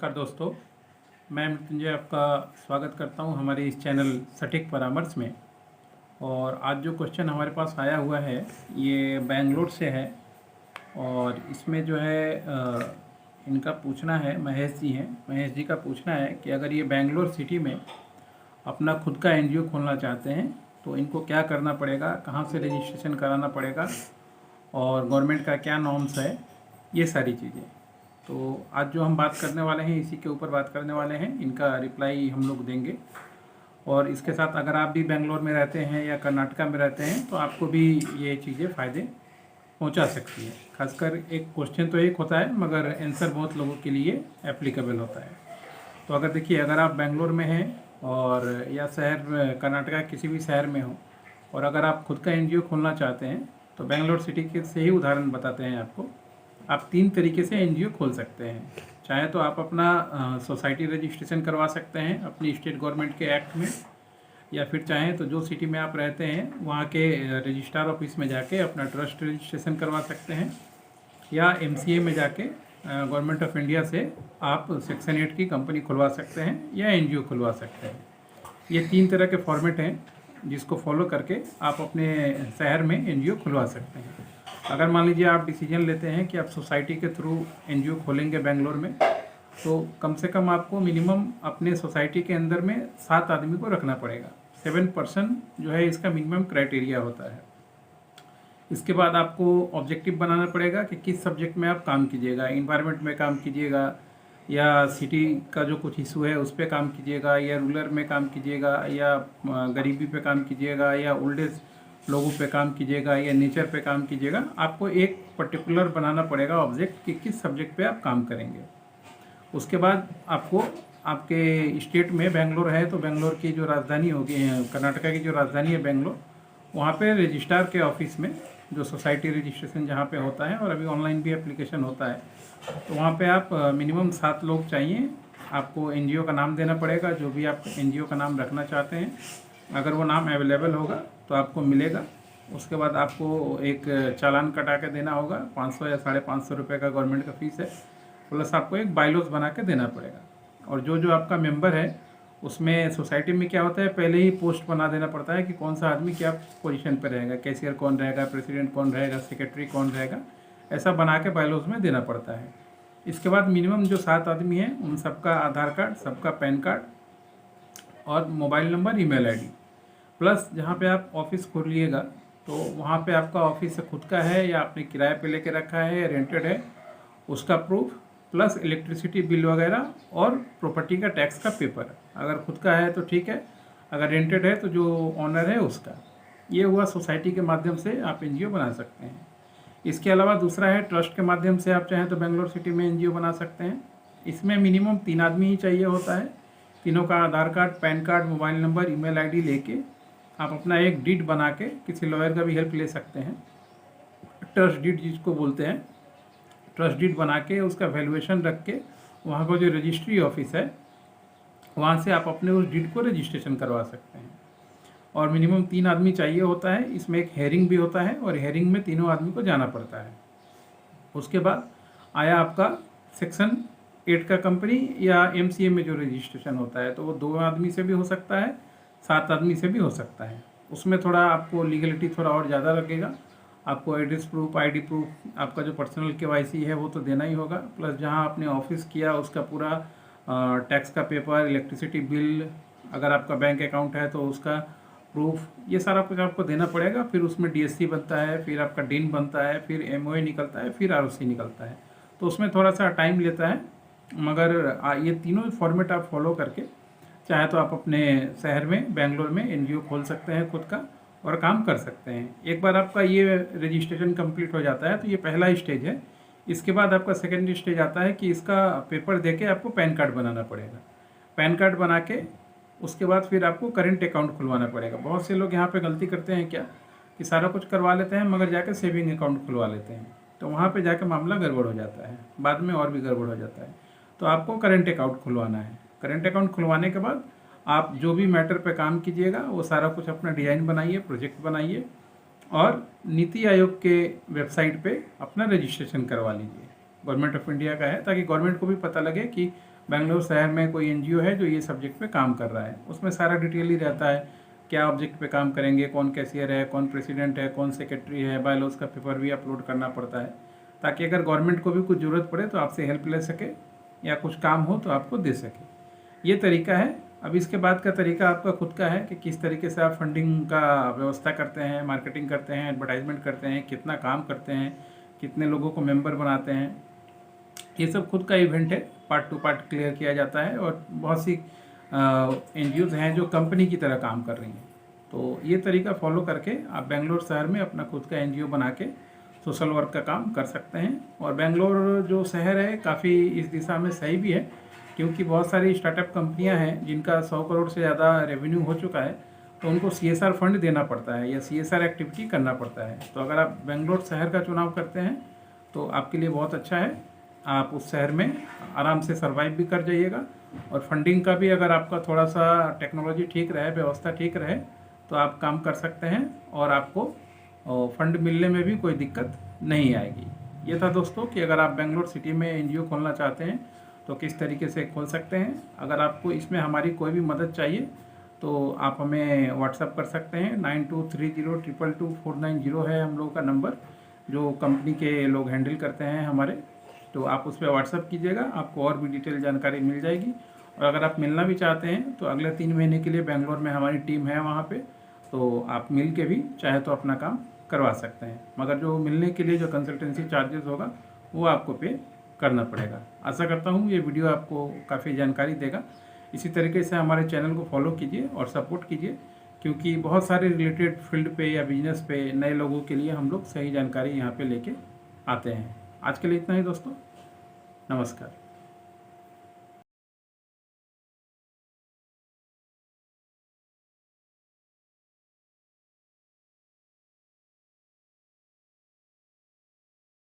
नमस्कार दोस्तों, मैं मृत्युंजय आपका स्वागत करता हूं हमारे इस चैनल सटीक परामर्श में। और आज जो क्वेश्चन हमारे पास आया हुआ है ये बेंगलोर से है और इसमें जो है इनका पूछना है, महेश जी का पूछना है कि अगर ये बेंगलोर सिटी में अपना खुद का एनजीओ खोलना चाहते हैं तो इनको क्या करना पड़ेगा, कहाँ से रजिस्ट्रेशन कराना पड़ेगा और गवर्नमेंट का क्या नॉर्म्स है, ये सारी चीज़ें। तो आज जो हम बात करने वाले हैं इसी के ऊपर बात करने वाले हैं, इनका रिप्लाई हम लोग देंगे। और इसके साथ अगर आप भी बेंगलोर में रहते हैं या कर्नाटका में रहते हैं तो आपको भी ये चीज़ें फ़ायदे पहुंचा सकती है। खासकर एक क्वेश्चन तो एक होता है मगर आंसर बहुत लोगों के लिए एप्लीकेबल होता है। तो अगर देखिए, अगर आप बेंगलोर में हैं और या शहर कर्नाटका किसी भी शहर में हो और अगर आप खुद का एनजीओ खोलना चाहते हैं तो बेंगलोर सिटी के से ही उदाहरण बताते हैं आपको। आप 3 तरीके से एनजीओ खोल सकते हैं। चाहे तो आप अपना सोसाइटी रजिस्ट्रेशन करवा सकते हैं अपनी स्टेट गवर्नमेंट के एक्ट में, या फिर चाहें तो जो सिटी में आप रहते हैं वहाँ के रजिस्ट्रार ऑफिस में जाके अपना ट्रस्ट रजिस्ट्रेशन करवा सकते हैं, या एमसीए में जाके गवर्नमेंट ऑफ इंडिया से आप सेक्शन 8 की कंपनी खुलवा सकते हैं या एनजीओ खुलवा सकते हैं। ये 3 तरह के फॉर्मेट हैं जिसको फॉलो करके आप अपने शहर में एनजीओ खुलवा सकते हैं। अगर मान लीजिए आप डिसीजन लेते हैं कि आप सोसाइटी के थ्रू एनजीओ खोलेंगे बेंगलोर में, तो कम से कम आपको मिनिमम अपने सोसाइटी के अंदर में 7 आदमी को रखना पड़ेगा। 7% जो है इसका मिनिमम क्राइटेरिया होता है। इसके बाद आपको ऑब्जेक्टिव बनाना पड़ेगा कि किस सब्जेक्ट में आप काम कीजिएगा, इन्वायरमेंट में काम कीजिएगा या सिटी का जो कुछ इशू है उस पर काम कीजिएगा, या रूरल में काम कीजिएगा, या गरीबी पे काम कीजिएगा, या ओल्ड एज लोगों पे काम कीजिएगा, या नेचर पे काम कीजिएगा। आपको एक पर्टिकुलर बनाना पड़ेगा ऑब्जेक्ट कि किस सब्जेक्ट पे आप काम करेंगे। उसके बाद आपको आपके स्टेट में बेंगलोर है तो बेंगलोर की जो राजधानी होगी, कर्नाटका की जो राजधानी है बेंगलोर, वहाँ पे रजिस्ट्रार के ऑफिस में जो सोसाइटी रजिस्ट्रेशन जहाँ पे होता है, और अभी ऑनलाइन भी एप्लीकेशन होता है, तो वहाँ पे आप मिनिमम 7 लोग चाहिए। आपको एनजीओ का नाम देना पड़ेगा, जो भी आप एनजीओ का नाम रखना चाहते हैं। अगर वो नाम अवेलेबल होगा तो आपको मिलेगा। उसके बाद आपको एक चालान कटा के देना होगा, 500 या 550 रुपये का गवर्नमेंट का फीस है, प्लस आपको एक बायलॉज बना के देना पड़ेगा। और जो आपका मेंबर है उसमें सोसाइटी में क्या होता है, पहले ही पोस्ट बना देना पड़ता है कि कौन सा आदमी क्या पोजीशन पर रहेगा, कैशियर कौन रहेगा, प्रेसिडेंट कौन रहेगा, सेक्रेटरी कौन रहेगा, ऐसा बना के बायलॉज में देना पड़ता है। इसके बाद मिनिमम जो 7 आदमी हैं उन सबका आधार कार्ड, सबका पैन कार्ड और mobile number, email ID, plus जहाँ पे आप ऑफिस खोलिएगा तो वहाँ पे आपका ऑफिस खुद का है या आपने किराए पे लेके रखा है या रेंटेड है, उसका प्रूफ, प्लस इलेक्ट्रिसिटी बिल वगैरह और प्रॉपर्टी का टैक्स का पेपर। अगर खुद का है तो ठीक है, अगर रेंटेड है तो जो ऑनर है उसका। ये हुआ सोसाइटी के माध्यम से आप एनजीओ बना सकते हैं। इसके अलावा दूसरा है ट्रस्ट के माध्यम से आप चाहें तो बेंगलोर सिटी में एनजीओ बना सकते हैं। इसमें मिनिमम 3 आदमी ही चाहिए होता है। तीनों का Aadhaar card, PAN card, mobile number, email ID लेके आप अपना एक डीड बना के, किसी लॉयर का भी हेल्प ले सकते हैं, ट्रस्ट डीड जिसको बोलते हैं, ट्रस्ट डीड बना के उसका वैल्यूएशन रख के वहाँ का जो रजिस्ट्री ऑफिस है वहाँ से आप अपने उस डीड को रजिस्ट्रेशन करवा सकते हैं। और मिनिमम 3 आदमी चाहिए होता है। इसमें एक हेयरिंग भी होता है और हेयरिंग में तीनों आदमी को जाना पड़ता है। उसके बाद आया आपका सेक्शन 8 का कंपनी या एमसीए में जो रजिस्ट्रेशन होता है, तो वो 2 आदमी से भी हो सकता है, 7 आदमी से भी हो सकता है। उसमें थोड़ा आपको लीगलिटी थोड़ा और ज़्यादा लगेगा। आपको एड्रेस प्रूफ, आईडी प्रूफ, आपका जो पर्सनल केवाईसी है वो तो देना ही होगा, प्लस जहाँ आपने ऑफिस किया उसका पूरा टैक्स का पेपर, इलेक्ट्रिसिटी बिल, अगर आपका बैंक अकाउंट है तो उसका प्रूफ, ये सारा कुछ आपको देना पड़ेगा। फिर उसमें डीएससी बनता है, फिर आपका डीन बनता है, फिर एमओए निकलता है, फिर आरओसी निकलता है। तो उसमें थोड़ा सा टाइम लेता है, मगर ये तीनों फॉर्मेट आप फॉलो करके चाहे तो आप अपने शहर में बेंगलोर में एनजीओ खोल सकते हैं खुद का और काम कर सकते हैं। एक बार आपका ये रजिस्ट्रेशन कंप्लीट हो जाता है तो ये पहला स्टेज है। इसके बाद आपका सेकेंड स्टेज आता है कि इसका पेपर देके आपको पैन कार्ड बनाना पड़ेगा। पैन कार्ड बना के उसके बाद फिर आपको करेंट अकाउंट खुलवाना पड़ेगा। बहुत से लोग यहाँ पे गलती करते हैं क्या कि सारा कुछ करवा लेते हैं मगर जाके सेविंग अकाउंट खुलवा लेते हैं, तो वहाँ पे जाके मामला गड़बड़ हो जाता है, बाद में और भी गड़बड़ हो जाता है। तो आपको करेंट अकाउंट खुलवाना है। करेंट अकाउंट खुलवाने के बाद आप जो भी मैटर पे काम कीजिएगा वो सारा कुछ अपना डिज़ाइन बनाइए, प्रोजेक्ट बनाइए और नीति आयोग के वेबसाइट पे अपना रजिस्ट्रेशन करवा लीजिए। गवर्नमेंट ऑफ इंडिया का है, ताकि गवर्नमेंट को भी पता लगे कि बेंगलोर शहर में कोई एनजीओ है जो ये सब्जेक्ट पे काम कर रहा है। उसमें सारा डिटेल ही रहता है, क्या ऑब्जेक्ट पे काम करेंगे, कौन कैशियर है, कौन प्रेसिडेंट है, कौन सेक्रेटरी है, बायलॉज का पेपर भी अपलोड करना पड़ता है, ताकि अगर गवर्नमेंट को भी कुछ ज़रूरत पड़े तो आपसे हेल्प ले सके या कुछ काम हो तो आपको दे सके। ये तरीका है। अब इसके बाद का तरीका आपका खुद का है कि किस तरीके से आप फंडिंग का व्यवस्था करते हैं, मार्केटिंग करते हैं, एडवर्टाइजमेंट करते हैं, कितना काम करते हैं, कितने लोगों को मेंबर बनाते हैं। ये सब खुद का इवेंट है, पार्ट टू पार्ट क्लियर किया जाता है। और बहुत सी एनजीओज हैं जो कंपनी की तरह काम कर रही हैं। तो ये तरीका फॉलो करके आप बेंगलोर शहर में अपना खुद का एनजीओ बना के सोशल वर्क का काम कर सकते हैं। और बेंगलोर जो शहर है काफ़ी इस दिशा में सही भी है, क्योंकि बहुत सारी स्टार्टअप कंपनियां हैं जिनका 100 करोड़ से ज़्यादा रेवेन्यू हो चुका है, तो उनको सीएसआर फंड देना पड़ता है या सीएसआर एक्टिविटी करना पड़ता है। तो अगर आप बेंगलोर शहर का चुनाव करते हैं तो आपके लिए बहुत अच्छा है। आप उस शहर में आराम से सर्वाइव भी कर जाइएगा। और फंडिंग का भी अगर आपका थोड़ा सा टेक्नोलॉजी ठीक रहे, व्यवस्था ठीक रहे, तो आप काम कर सकते हैं और आपको फंड मिलने में भी कोई दिक्कत नहीं आएगी। ये था दोस्तों कि अगर आप बेंगलोर सिटी में एनजीओ खोलना चाहते हैं तो किस तरीके से खोल सकते हैं। अगर आपको इसमें हमारी कोई भी मदद चाहिए तो आप हमें व्हाट्सअप कर सकते हैं। 9230222490 है हम लोगों का नंबर, जो कंपनी के लोग हैंडल करते हैं हमारे। तो आप उस पर व्हाट्सअप कीजिएगा, आपको और भी डिटेल जानकारी मिल जाएगी। और अगर आप मिलना भी चाहते हैं तो अगले 3 महीने के लिए बेंगलोर में हमारी टीम है वहाँ पे, तो आप मिल के भी चाहे तो अपना काम करवा सकते हैं। मगर जो मिलने के लिए जो कंसल्टेंसी चार्जेस होगा वो आपको पे करना पड़ेगा। आशा करता हूँ ये वीडियो आपको काफ़ी जानकारी देगा। इसी तरीके से हमारे चैनल को फॉलो कीजिए और सपोर्ट कीजिए, क्योंकि बहुत सारे रिलेटेड फील्ड पे या बिजनेस पे नए लोगों के लिए हम लोग सही जानकारी यहाँ पे लेके आते हैं। आज के लिए इतना ही दोस्तों, नमस्कार।